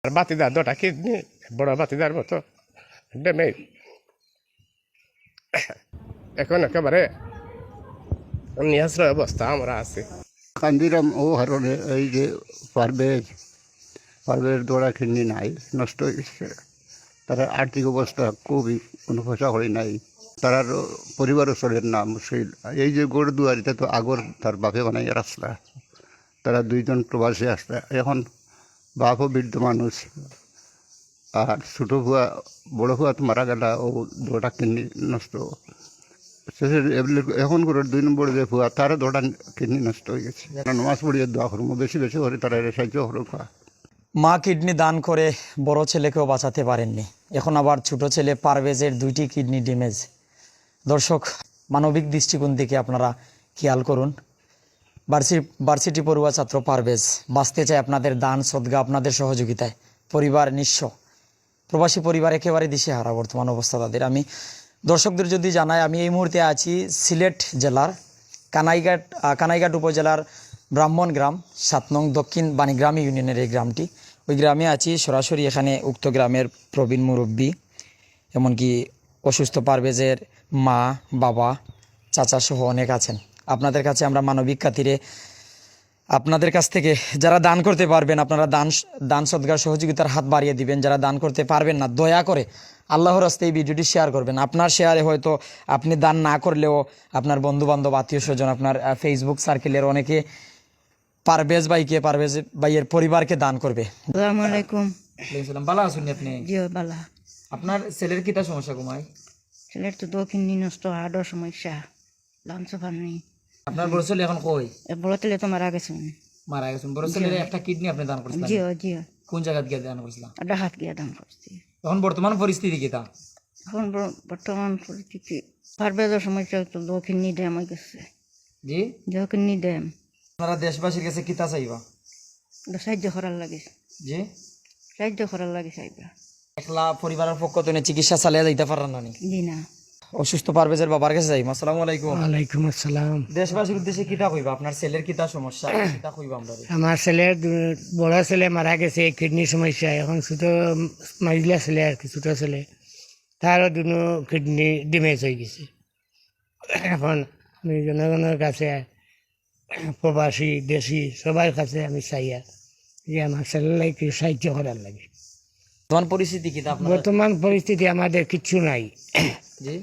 আর বাতিদার দুটা কিডনি বড় বাতিদার মতো ড্যামেজ। এখন একেবারে নিয়াসর অবস্থা আমরা আছি। কান্দিরাম ও হারণে এই যে পারভেজ দৌড়া কিডনি নাই, নষ্ট হয়ে গেছে। তারা আর্থিক অবস্থা খুবই, কোনো পয়সা হয়ে নাই। তার পরিবারও চলে না মুশকিল। এই যে গড় দুয়ার, এটা তো আগর তার বাপে বানাই রাস্তা। তারা দুইজন প্রবাসী আসতে, এখন বাপও বৃদ্ধ মানুষ, আর ছোটো ভুয়া বড় ভুয়া তো মারা গেলা, ও দৌড়া কিডনি নষ্ট। এখন করে 2 নম্বর যে ভুয়া, তারও দৌড়া কিডনি নষ্ট হয়ে গেছে। নমাজ পড়িয়ে দোয়া করবো, বেশি বেশি করে তারা সাহায্য করুক। মা কিডনি দান করে বড় ছেলেকেও বাঁচাতে পারেননি, এখন আবার ছোট ছেলে পারভেজের 2টি কিডনি ড্যামেজ। দর্শক, মানবিক দৃষ্টিকোণ থেকে আপনারা খেয়াল করুন। ভার্সিটি পড়ুয়া ছাত্র পারভেজ বাঁচতে চায় আপনাদের দান সদগা, আপনাদের সহযোগিতায়। পরিবার নিঃস্ব, প্রবাসী পরিবার একেবারে দিশেহারা বর্তমান অবস্থা তাদের। আমি দর্শকদের যদি জানাই, আমি এই মুহূর্তে আছি সিলেট জেলার কানাইঘাট উপজেলার ব্রাহ্মণ গ্রাম 7 নং দক্ষিণ বাণীগ্রাম ইউনিয়নের এই গ্রামটি। ওই গ্রামে আছি সরাসরি। এখানে উক্ত গ্রামের প্রবীণ মুরব্বী, এমনকি অসুস্থ পারভেজের মা, বাবা, চাচা সহ অনেক আছেন। আপনাদের কাছে আমরা মানবিক খাতিরে আপনাদের কাছ থেকে যারা দান করতে পারবেন, আপনারা দান সদগার সহযোগিতার হাত বাড়িয়ে দিবেন। যারা দান করতে পারবেন না, দয়া করে আল্লাহর রাস্তে এই ভিডিওটি শেয়ার করবেন। আপনার শেয়ারে হয়তো আপনি দান না করলেও আপনার বন্ধুবান্ধব, আত্মীয় স্বজন, আপনার ফেসবুক সার্কেলের অনেকে পারভেজ ভাইয়ের পরিবারকে দান করবে। আসসালামু আলাইকুম। ভালো আছেন আপনি? জি বালা। আপনার ছেলের কিটা সমস্যা ঘুমায়? ছেলের তো কিডনি নষ্ট, হার্টের সমস্যা, লাঞ্চ পানি। আপনার বড় ছেলে এখন কই? বড় ছেলে তো মারা গেছে। মারা গেছেন। বড় ছেলের একটা কিডনি আপনি দান করেছিলেন? জি জি। কোন জায়গা গিয়ে দান করেছিলেন? ডাহাত গিয়া দান করছি। এখন বর্তমান পরিস্থিতি কি তা? এখন বর্তমান পরিস্থিতি পারভেজের সমস্যা তো কিডনি ড্যাম হয়ে গেছে। জি, কিডনি ড্যাম। আপনারা দেশবাসীর কাছে কিতা চাইবা? সাহায্য করার লাগে, জি, সাহায্য করার লাগে চাইবা। একলা পরিবারের পক্ষ থেকে চিকিৎসা চালিয়ে যাইতে পারেন না? জি না। অসুস্থ পারভেজের বাবার কাছে যাই। আসসালামু আলাইকুম। ওয়ালাইকুম আসসালাম। দেশবাসীর উদ্দেশ্যে কিতা কইবা? আপনার ছেলের কিতা সমস্যা, কিতা কইবা আমরা? আমার ছেলের বড় ছেলে মারা গেছে কিডনির সমস্যা। এখন ছোট মাইজলা ছেলে আর কি, ছোট ছেলে, তারও দুনো কিডনি ড্যামেজ হয়ে গেছে। এখন আমি জনগণের কাছে, প্রবাসী দেশি সবার কাছে আমি চাই আর যে আমার ছেলের কি সাহায্য করার লাগে। বর্তমান পরিস্থিতি কিতা আপনার? বর্তমান পরিস্থিতি আমাদের কিচ্ছু নাই, জি,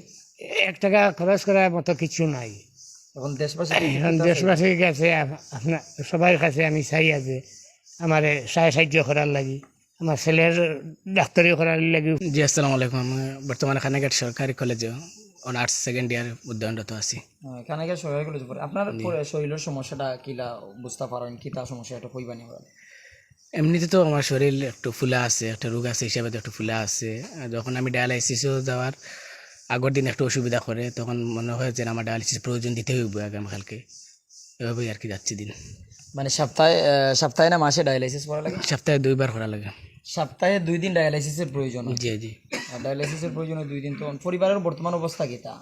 1 টাকা খরচ করার মতো কিছু নাই। এখন দেশবাসী এখন দেশবাসীর কাছে, আপনার সবার কাছে আমি চাই যে আমার সাহায্য করার লাগি, আমার ছেলের ডাক্তারি করার লাগি। জি আসসালামু আলাইকুম। আমি বর্তমানে খানাঘাট সরকারি কলেজে অনার্স 2nd ইয়ার অধ্যয়নরত আছি। কানাইঘাট সরকারি কলেজে পড়ে। আপনার শরীরের সমস্যাটা কিলা বুঝতে পারেন? কিতা সমস্যা এটা কইবানি? এমনিতে তো আমার শরীর একটু ফুলা আছে, একটা রোগ আছে হিসাবে তো একটু ফুলা আছে। যখন আমি ডায়ালাইসিসও যাওয়ার আগের দিন একটু অসুবিধা করে, তখন মনে হয় যে আমার ডায়ালিসিস প্রয়োজন দিতে হইব আগামীকালকে। এভাবেই আর কি যাচ্ছে দিন। মানে সপ্তাহে না মাসে ডায়ালাইসিস করা লাগে? সপ্তাহে 2 বার করা লাগে। সপ্তাহে 2 দিন ডায়ালাইসিসের প্রয়োজন? জি জি। ডায়ালাইসিসের প্রয়োজন 2 দিন। তো পরিবারের বর্তমান অবস্থা কিতা?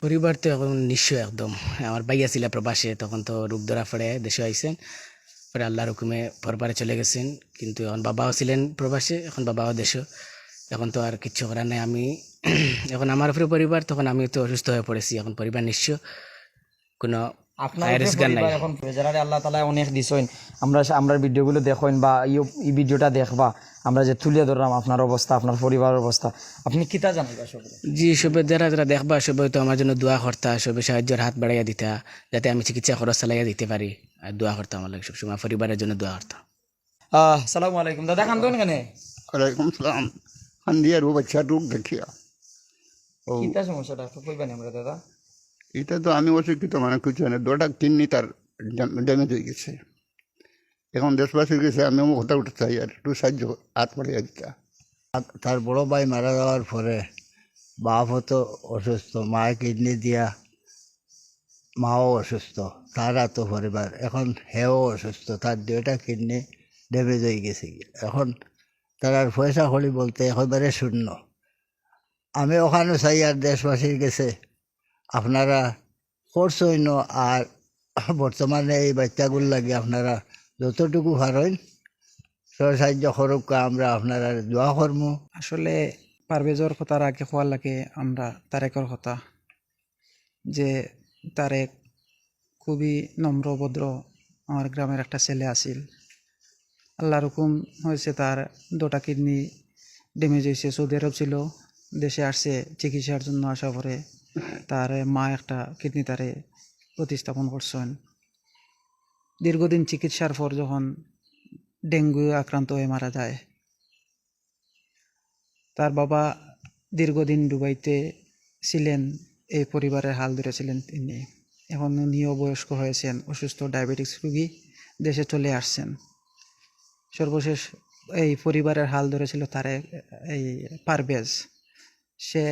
পরিবার তো এখন নিঃস্ব একদম। আমার ভাইয়া ছিল প্রবাসে, তখন তো রোগ ধরা পড়ে দেশে আইসেন, পরে আল্লাহর হুকুমে পরবারে চলে গেছেন। কিন্তু এখন বাবাও ছিলেন প্রবাসে, এখন বাবাও দেশে। এখন তো আর কিচ্ছু করার নাই। আমি এখন আমার উপরে পরিবার, তখন আমি তো অসুস্থ হয়ে পড়েছি। এখন পরিবার নিঃস্ব, কোনো আপনার এখন যারা আল্লাহ তাআলা অনেক দিছেন, আমরা ভিডিওগুলো দেখেন বা এই ভিডিওটা দেখবা, আমরা যে তুলে ধরলাম আপনার অবস্থা, আপনার পরিবারের অবস্থা, আপনি কিতা জানাইবা সবরে? জি, সবে যারা যারা দেখবা সবাই তো আমার জন্য দোয়া করতা, সবে সাহায্যের হাত বাড়াইয়া দিতা, যাতে আমি চিকিৎসা খরচ চালাইয়া দিতে পারি। আর দোয়া করতাম, আমার লাগে সবসময় পরিবারের জন্য দোয়া করতাম। আসসালামু আলাইকুম। দাদা কান্দন কেন? ওয়ালাইকুম সালাম। কান্দিয়ার ও বাচ্চার রোগ দেখিয়া। কিতা সমস্যাটা একটু কইবানি আমরা দাদা? এটা তো আমি অশিক্ষিত, মানে কিছু না, 2টা কিডনি তার ড্যামেজ হয়ে গেছে। এখন দেশবাসীর কাছে আমি কথা উঠতে চাই আর একটু সাহায্য হাত বাড়িয়ে দিতে। তার বড় ভাই মারা যাওয়ার পরে বাপ হতো অসুস্থ, মায়ের কিডনি দিয়া মাও অসুস্থ, তার এত পরিবার, এখন হেও অসুস্থ, তার 2টা কিডনি ড্যামেজ হয়ে গেছে। এখন তার আর পয়সা কড়ি বলতে একেবারে শূন্য। আমি ওখানে চাই আর দেশবাসীর কাছে আপনারা করছেন, আর বর্তমানে এই বাচ্চাগুলো লাগে আপনারা যতটুকু পারেন সাহায্য করুক আমরা আপনারা দোয়া করবো। আসলে পারভেজর কথার আগে হওয়ার লাগে আমরা তারেকর কথা, যে তারেক খুবই নম্র ভদ্র আমার গ্রামের একটা ছেলে আছিল। আল্লাহর হুকুম হয়েছে তার 2টা কিডনি ড্যামেজ হয়েছে। সৌদি আরব ছিল, দেশে আসছে চিকিৎসার জন্য। আসা পরে তার মা একটা কিডনি তারে প্রতিস্থাপন করছেন। দীর্ঘদিন চিকিৎসার পর যখন ডেঙ্গু আক্রান্ত হয়ে মারা যায়, তার বাবা দীর্ঘদিন দুবাইতে ছিলেন, এই পরিবারের হাল ধরেছিলেন তিনি। এখন উনিও বয়স্ক হয়েছেন, অসুস্থ ডায়াবেটিস রোগী, দেশে চলে আসছেন। সর্বশেষ এই পরিবারের হাল ধরেছিল এই পারভেজ। সে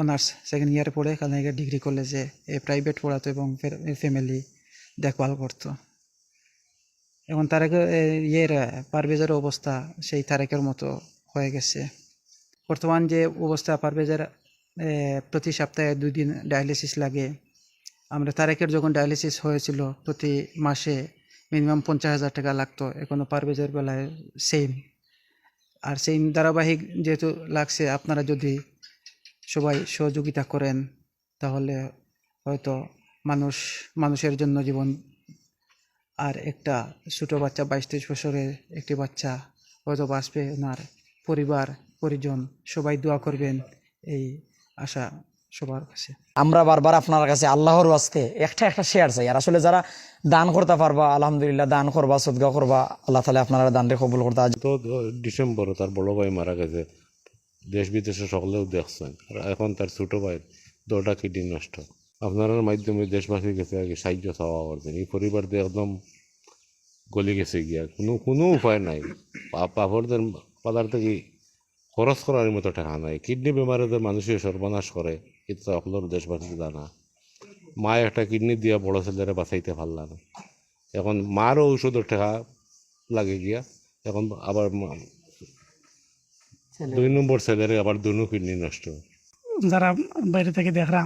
অনার্স সেকেন্ড ইয়ারে পড়ে কালনাইগার ডিগ্রি কলেজে প্রাইভেট পড়াতো এবং ফ্যামিলি দেখভাল করতো। এখন পারভেজের অবস্থা সেই তারেকের মতো হয়ে গেছে। বর্তমান যে অবস্থা, পারভেজের প্রতি সপ্তাহে 2 দিন ডায়ালিসিস লাগে। আমরা তারেকের যখন ডায়ালিসিস হয়েছিল প্রতি মাসে মিনিমাম 50,000 টাকা লাগতো। এখনও পারভেজের বেলায় সেম, আর সেম ধারাবাহিক যেহেতু লাগছে, আপনারা যদি সবাই সহযোগিতা করেন তাহলে হয়তো মানুষের জন্য জীবন। আর একটা ছোটো বাচ্চা 22-23 বছরের একটি বাচ্চা হয়তো বাঁচবে। ওনার পরিজন সবাই দোয়া করবেন, এই আশা সবার কাছে। আমরা বারবার আপনার কাছে আল্লাহর ওয়াস্তে একটা শেয়ার চাই। আর আসলে যারা দান করতে পারবা আলহামদুলিল্লাহ দান করবা, সদকা করবা, আল্লাহ তাআলা আপনারা দানরে কবুল করতে। তো ডিসেম্বর তার বড় ভাই মারা গেছে, দেশ বিদেশে সকলেও দেখছেন। আর এখন তার ছোট ভাই 2টা কিডনি নষ্ট। আপনার মাধ্যমে দেশবাসীর কাছে আগে সাহায্য চাওয়া করবেন। এই পরিবার দিয়ে একদম গলি গেছে গিয়া, কোনো উপায় নাই। পাপড়দের পদার্থ কি খরচ করার মতো টাকা নাই। কিডনি বেমারে যে মানুষের সর্বনাশ করে, এটা তো আপনার দেশবাসী জানা। মা একটা কিডনি দিয়া বড় ছেলেরা বাঁচাইতে পারলা না। এখন মারও ঔষধের টাকা লাগে গিয়া, এখন আবার 2 নম্বর ছেলের আবার 2 কিডনি নষ্ট। যারা বাইরে থেকে দেখরা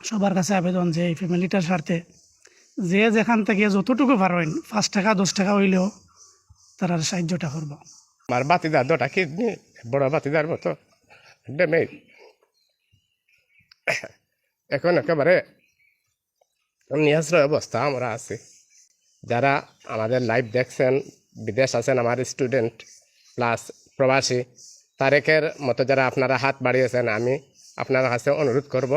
সবার কাছে আবেদন যে এই ফ্যামিলিটার স্বার্থে যে যেখান থেকে যতটুকু পারেন 5 টাকা 10 টাকা হইলেও তারা সাহায্যটা করবো। আমার বাতিদার 2টা কিডনি বড় বাতিদার মতো ড্যামেজ। এখন একেবারে নিয়াশ্রয় অবস্থা আমরা আছি। যারা আমাদের লাইভ দেখছেন, বিদেশ আছেন আমার স্টুডেন্ট প্লাস প্রবাসী, তারেকের মতো যারা আপনারা হাত বাড়িয়েছেন, আমি আপনার কাছে অনুরোধ করব,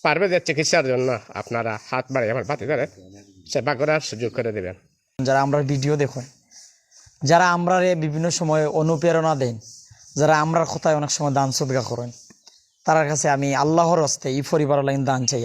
পারভেজের চিকিৎসার জন্য আপনারা হাত বাড়িয়ে আমার বাতিদারে সেবা করার সুযোগ করে দেবেন। যারা আমরা ভিডিও দেখুন, যারা আমরা বিভিন্ন সময় অনুপ্রেরণা দেন, যারা আমরার কথায় অনেক সময় দান সদকা করেন, তার কাছে আমি আল্লাহর হস্তে এই পরিবার দান চাই।